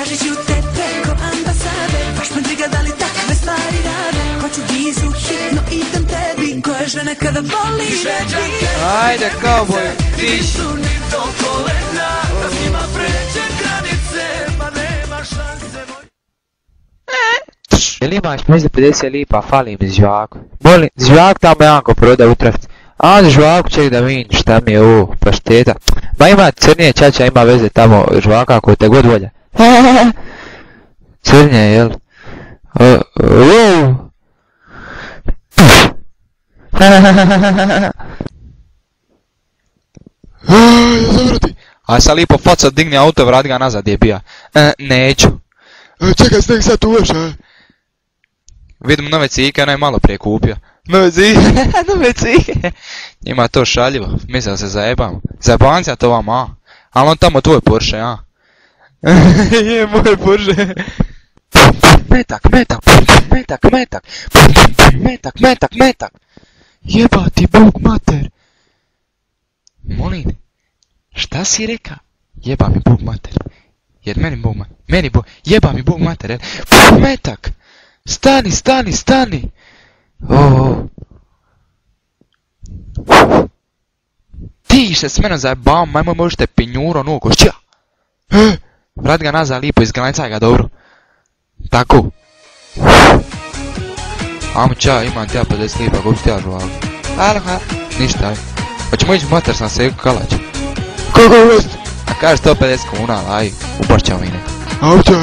tražit ću te preko ambasade. Baš me briga da li takve stvari rade. Hoću vizu, hitno idem tebi. Koja žena kada voli rebi. Ajde, cowboy, diši. Do kolena, da s njima pređem granice, pa nema šanse moj. Jel imaš možda 50 lipa, fali mi žvaku. Molim, žvaku tamo Janko proda u trafici. A žvaku ček da vidim šta mi je ovo, pašteta. Ma ima crnije čača, ima veze tamo žvaka ako te god volja. Crnije, jel? Zavrti. A sa lipo faca digni auto, vrati ga nazad je bija. Neću. Čekaj, stek sad tu još, Vidim nove cike, onaj malo prije kupio. Nove cike, nove cike. Njima to šaljivo, mislim da se zajebamo. Zajebancija to vama, a? Ali on tamo tvoj Porsche, a? Je, moj Porsche. Metak, metak, metak, metak. Metak, metak, metak. Jebati Bog mater. Molim, šta si reka? Jeba mi Bog mater. Jer meni Bog mater. Meni Bog, jeba mi Bog mater. Metak. Stani, stani, stani. Ti se s menom zajebavam, majmo možete pinjuro nuko, šća. Vrat ga nazad lipo, izgranicaj ga dobro. Tako. Amo ča, imam tja 50 lipa, ko bi tja žuvavu. Aloha. Ništa, aj. Hoćemo ići mater sam se kalač. Kako je vest? A kaže 150 kuna, aj, upašćamo i ne. Amo ča,